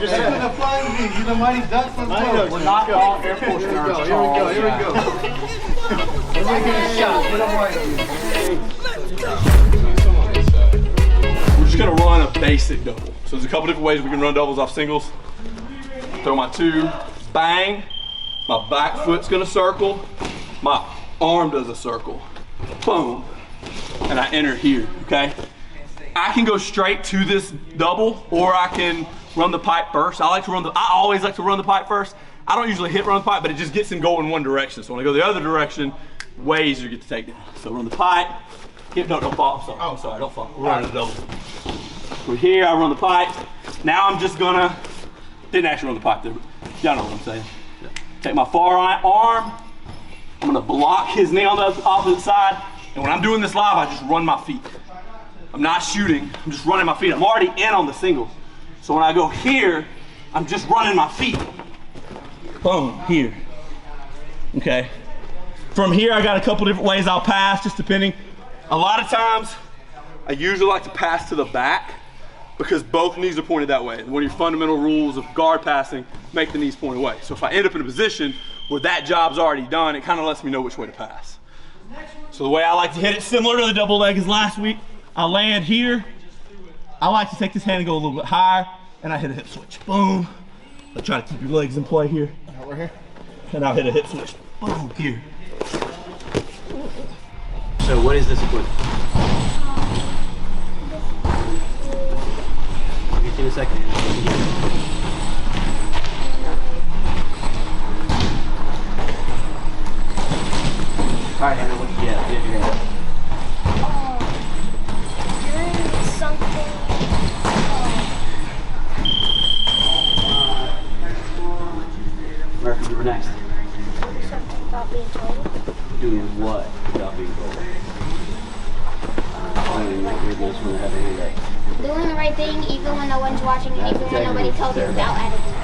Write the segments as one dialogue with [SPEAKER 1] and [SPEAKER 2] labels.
[SPEAKER 1] just said the flying V. You're the mighty duck from the
[SPEAKER 2] We're not all Air Force nerds.
[SPEAKER 1] Here we go. Here we go. Everybody get a shot. Get them right.
[SPEAKER 3] We're just gonna run a basic double. So there's a couple different ways we can run doubles off singles. Throw my two, bang. My back foot's gonna circle. My arm does a circle. Boom. And I enter here, okay? I can go straight to this double, or I can run the pipe first. I always like to run the pipe first. I don't usually hit run the pipe, but it just gets him going one direction. So when I go the other direction, way easier to get the takedown. So run the pipe. Don't fall. I'm sorry, don't fall. We're running a double. We're here, I run the pipe. Now I'm just gonna, didn't actually run the pipe there, but y'all know what I'm saying. Take my far arm, I'm gonna block his knee on the opposite side, and when I'm doing this live, I just run my feet. I'm not shooting, I'm just running my feet. I'm already in on the singles. So when I go here, I'm just running my feet. Boom, here. Okay. From here, I got a couple different ways I'll pass, just depending. A lot of times, I usually like to pass to the back because both knees are pointed that way. One of your fundamental rules of guard passing, make the knees point away. So if I end up in a position where that job's already done, it kind of lets me know which way to pass. So the way I like to hit it, similar to the double leg as last week, I land here. I like to take this hand and go a little bit higher, and I hit a hip switch. Boom. I try to keep your legs in play here.
[SPEAKER 1] Over here.
[SPEAKER 3] And I'll hit a hip switch. Boom, here.
[SPEAKER 2] So what is this equipment? I'll get you in a second. All right, Hannah, what did you get? Get your hand.
[SPEAKER 4] Something.
[SPEAKER 2] Mark, you were next.
[SPEAKER 4] Something about being told.
[SPEAKER 2] Doing what without being told? Doing what you're supposed to have a hand up.
[SPEAKER 4] Doing the right thing even when no one's watching, and even when nobody tells you without attitude.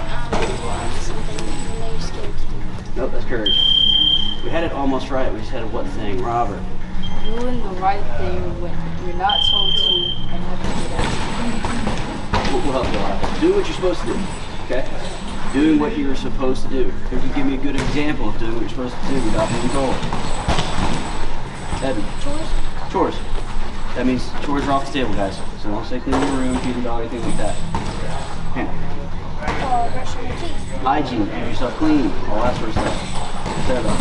[SPEAKER 4] Something when you're scared to do.
[SPEAKER 2] Nope, that's courage. We had it almost right. We just had a what thing, Robert.
[SPEAKER 5] Doing the right thing when you're not told to and have to do that.
[SPEAKER 2] We'll help you out. Do what you're supposed to do, okay? Doing what you're supposed to do. If you give me a good example of doing what you're supposed to do without being told. Evan.
[SPEAKER 4] Chores?
[SPEAKER 2] Chores. That means chores are off the table, guys. So don't say clean your room, feed the dog, anything like that. Hannah.
[SPEAKER 4] Brushing your teeth.
[SPEAKER 2] Hygiene, keep yourself clean, all that sort of stuff. Seven.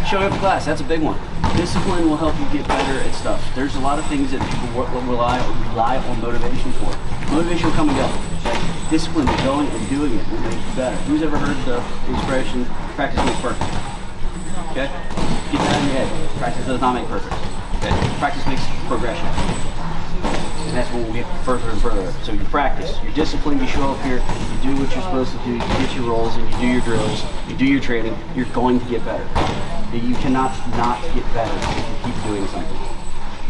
[SPEAKER 2] Showing up to class, that's a big one. Discipline will help you get better at stuff. There's a lot of things that people rely on motivation for. Motivation will come and go. Okay? Discipline, going and doing it will make you better. Who's ever heard the expression, practice makes perfect? Okay? Get that in your head. Practice does not make perfect. Okay? Practice makes progression. And that's when we'll get further and further. So you practice, you're disciplined, you show up here, you do what you're supposed to do, you get your rolls and you do your drills, you do your training, you're going to get better. You cannot not get better if you keep doing something.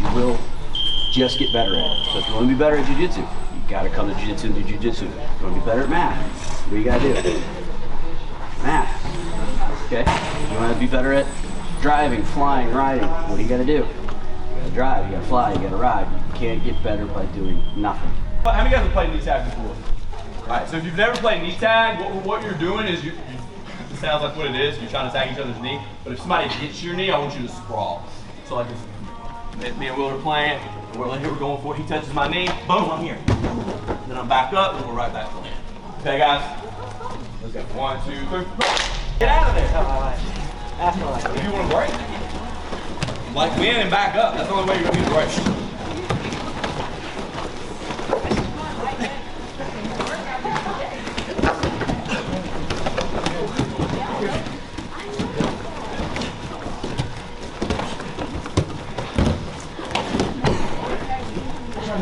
[SPEAKER 2] You will just get better at it. So if you want to be better at jiu-jitsu, you gotta come to jiu-jitsu and do jiu-jitsu. If you want to be better at math, what do you gotta do? Math. Okay? You want to be better at driving, flying, riding, what do you gotta do? You gotta drive, you gotta fly, you gotta ride. You can't get better by doing nothing.
[SPEAKER 3] How many guys have played knee tag before? Alright, so if you've never played knee tag, what you're doing is it sounds like what it is, you're trying to tag each other's knee, but if somebody hits your knee, I want you to sprawl. So like this, me and Will are playing, and we're going for it, he touches my knee, boom, I'm here. Then I'm back up, and we're right back playing. Okay guys? Let's go. 1, 2, 3, get out of there! If you want to break, like win and back up, that's the only way you're going to get a break.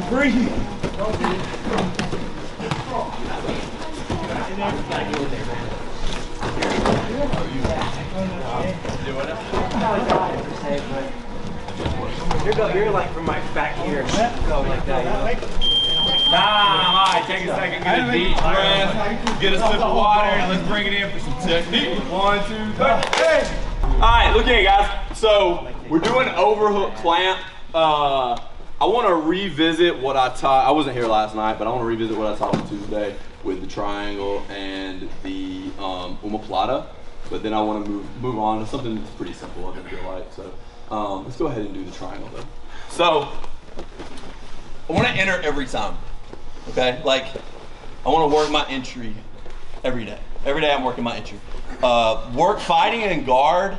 [SPEAKER 3] Breathe.
[SPEAKER 6] You're like from my back here. Go like that.
[SPEAKER 3] Alright, take a second, get a deep breath, get a sip of water, and let's bring it in for some technique. 1, 2, 3. Alright, look here guys. So we're doing overhook clamp. I want to revisit what I taught. I wasn't here last night, but I want to revisit what I taught on Tuesday with the triangle and the omoplata. But then I want to move on to something that's pretty simple, I feel like. So let's go ahead and do the triangle though. So I want to enter every time, okay? Like I want to work my entry every day. Every day I'm working my entry. Fighting and guard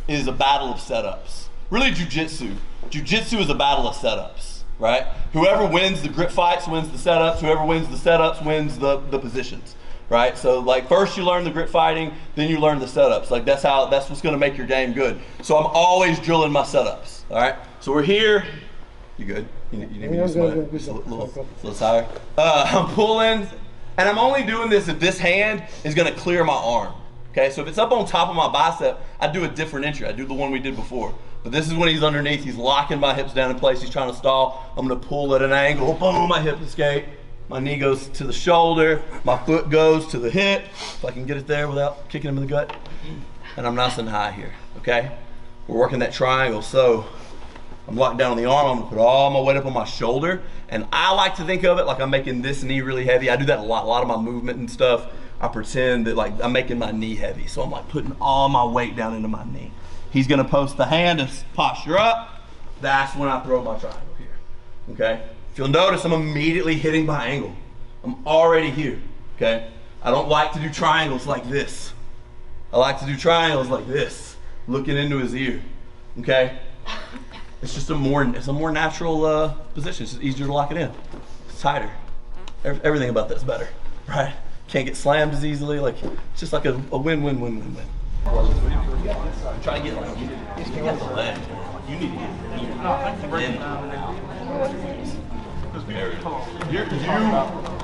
[SPEAKER 3] is a battle of setups. Really jujitsu. Jiu-jitsu is a battle of setups, right? Whoever wins the grip fights wins the setups. Whoever wins the setups wins the positions, right? So like first you learn the grip fighting, then you learn the setups. Like that's what's gonna make your game good. So I'm always drilling my setups, all right? So we're here. You good? You need me to use a little higher? I'm pulling, and I'm only doing this if this hand is gonna clear my arm, okay? So if it's up on top of my bicep, I do a different entry. I do the one we did before. But this is when he's underneath, he's locking my hips down in place, he's trying to stall. I'm gonna pull at an angle, boom, my hip escape. My knee goes to the shoulder, my foot goes to the hip, if I can get it there without kicking him in the gut. And I'm nice and high here, okay? We're working that triangle, so I'm locked down on the arm, I'm gonna put all my weight up on my shoulder, and I like to think of it like I'm making this knee really heavy. I do that a lot of my movement and stuff. I pretend that like I'm making my knee heavy, so I'm like putting all my weight down into my knee. He's gonna post the hand and posture up. That's when I throw my triangle here, okay? If you'll notice, I'm immediately hitting my angle. I'm already here, okay? I don't like to do triangles like this. I like to do triangles like this, looking into his ear, okay? It's just a more natural position. It's just easier to lock it in. It's tighter. Everything about that's better, right? Can't get slammed as easily. Like it's just like a win-win-win-win-win. Try to get like you got the leg. You need to get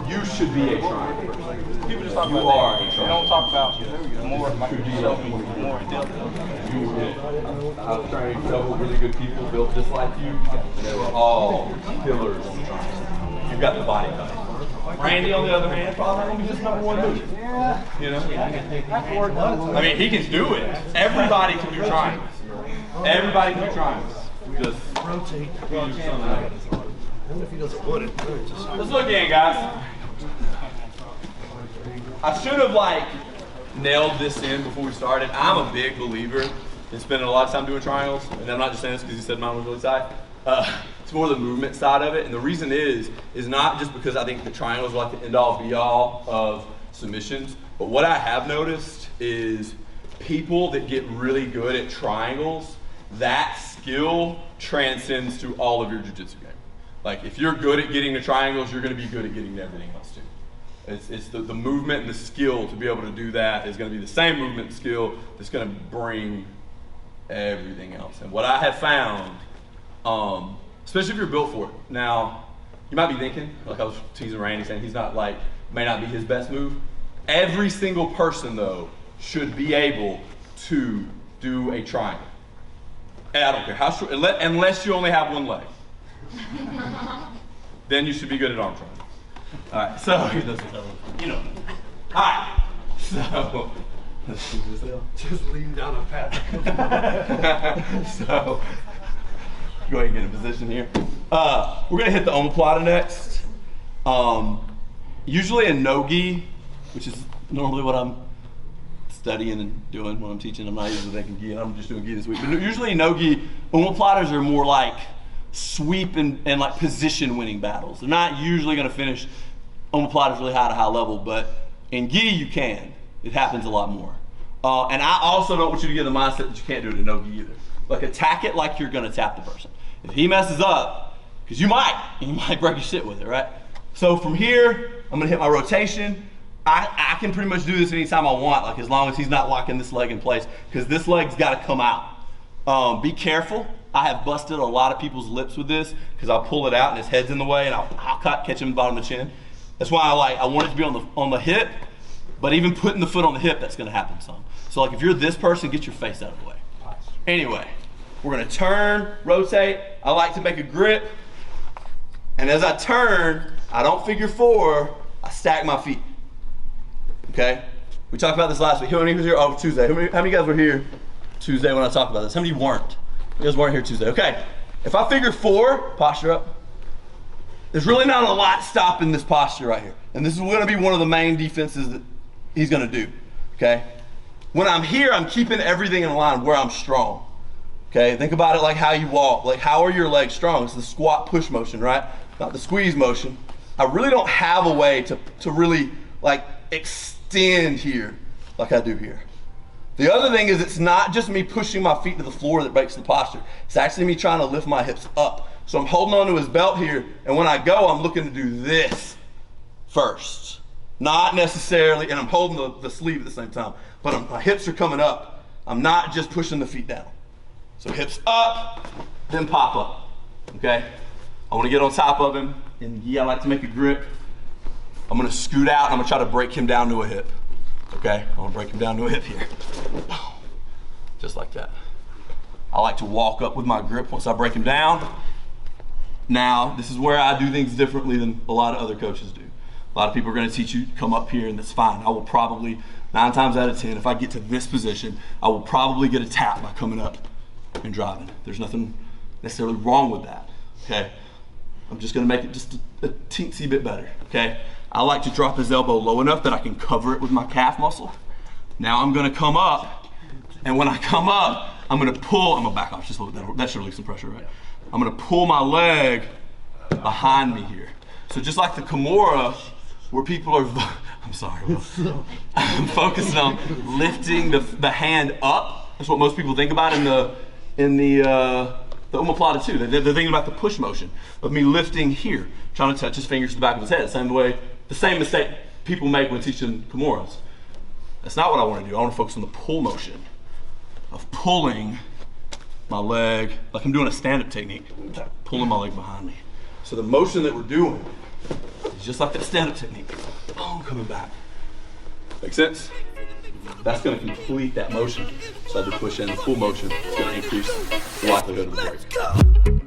[SPEAKER 3] you should be a triangle person.
[SPEAKER 1] People just talk
[SPEAKER 3] You
[SPEAKER 1] about
[SPEAKER 3] are
[SPEAKER 1] that.
[SPEAKER 3] a
[SPEAKER 1] They
[SPEAKER 3] triangle.
[SPEAKER 1] don't talk about more like yourself, more in depth.
[SPEAKER 3] I've trained several really good people built just like you, and they were all killers on the triangle. You've got the body type. Randy, on the other hand, probably not gonna be just number one move. You know? I mean, he can do it. Everybody can do triangles. Everybody can do triangles. Just rotate.
[SPEAKER 7] If he doesn't want it,
[SPEAKER 3] let's look in, guys. I should have like nailed this in before we started. I'm a big believer in spending a lot of time doing triangles, and I'm not just saying this because you said mine was really tight. It's more the movement side of it, and the reason is not just because I think the triangles are like the end-all be-all of submissions, but what I have noticed is people that get really good at triangles, that skill transcends to all of your jiu-jitsu game. Like if you're good at getting the triangles, you're going to be good at getting everything else too. It's the movement and the skill to be able to do that is going to be the same movement and skill that's going to bring everything else. And what I have found, especially if you're built for it. Now, you might be thinking, like I was teasing Randy saying he's not like, may not be his best move. Every single person though should be able to do a triangle. And I don't care how short, unless you only have one leg. Then you should be good at arm triangles. All right, so he doesn't tell him, you know. All right, so
[SPEAKER 7] just lean down a path.
[SPEAKER 3] So go ahead and get in position here. We're gonna hit the omoplata next. Usually a no-gi, which is normally what I'm studying and doing when I'm teaching. I'm not usually making gi, I'm just doing gi this week. But usually no-gi, omoplatas are more like sweep and like position winning battles. They're not usually gonna finish omoplatas really high to high level, but in gi you can. It happens a lot more. And I also don't want you to get in the mindset that you can't do it in no-gi either. Like attack it like you're gonna tap the person. If he messes up, because you might break your shit with it, right? So from here, I'm gonna hit my rotation. I can pretty much do this anytime I want, like as long as he's not locking this leg in place, because this leg's gotta come out. Be careful. I have busted a lot of people's lips with this, because I'll pull it out and his head's in the way and I'll catch him in the bottom of the chin. That's why I want it to be on the hip, but even putting the foot on the hip, that's gonna happen some. So like if you're this person, get your face out of the way. Anyway, we're gonna turn, rotate. I like to make a grip. And as I turn, I don't figure four, I stack my feet. Okay? We talked about this last week. How many was here? Oh, Tuesday. How many guys were here Tuesday when I talked about this? How many weren't? You guys weren't here Tuesday. Okay. If I figure four, posture up. There's really not a lot stopping this posture right here. And this is gonna be one of the main defenses that he's gonna do, okay? When I'm here, I'm keeping everything in line where I'm strong, okay? Think about it like how you walk. Like, how are your legs strong? It's the squat push motion, right? Not the squeeze motion. I really don't have a way to really like extend here like I do here. The other thing is, it's not just me pushing my feet to the floor that breaks the posture. It's actually me trying to lift my hips up. So I'm holding onto his belt here, and when I go, I'm looking to do this first. Not necessarily, and I'm holding the sleeve at the same time, but my hips are coming up. I'm not just pushing the feet down. So hips up, then pop up, okay? I wanna get on top of him, and yeah, I like to make a grip. I'm gonna scoot out, and I'm gonna try to break him down to a hip, okay? I'm gonna break him down to a hip here. Just like that. I like to walk up with my grip once I break him down. Now, this is where I do things differently than a lot of other coaches do. A lot of people are gonna teach you, come up here, and that's fine. I will probably, 9 times out of 10, if I get to this position, I will probably get a tap by coming up and driving. There's nothing necessarily wrong with that, okay? I'm just gonna make it just a teensy bit better, okay? I like to drop his elbow low enough that I can cover it with my calf muscle. Now I'm gonna come up, and when I come up, I'm gonna pull, I'm gonna back off just a little bit, that should release some pressure, right? I'm gonna pull my leg behind me here. So just like the Kimura, where people are, I'm sorry, Will. I'm focusing on lifting the hand up. That's what most people think about in the omoplata too. They're thinking about the push motion of me lifting here, trying to touch his fingers to the back of his head. The same mistake people make when teaching Kimuras. That's not what I want to do. I want to focus on the pull motion of pulling my leg, like I'm doing a stand-up technique, pulling my leg behind me. So the motion that we're doing is just like that stand-up technique. Boom, coming back. Make sense? That's going to complete that motion. So I have to push in the full motion. It's going to increase the likelihood of the break.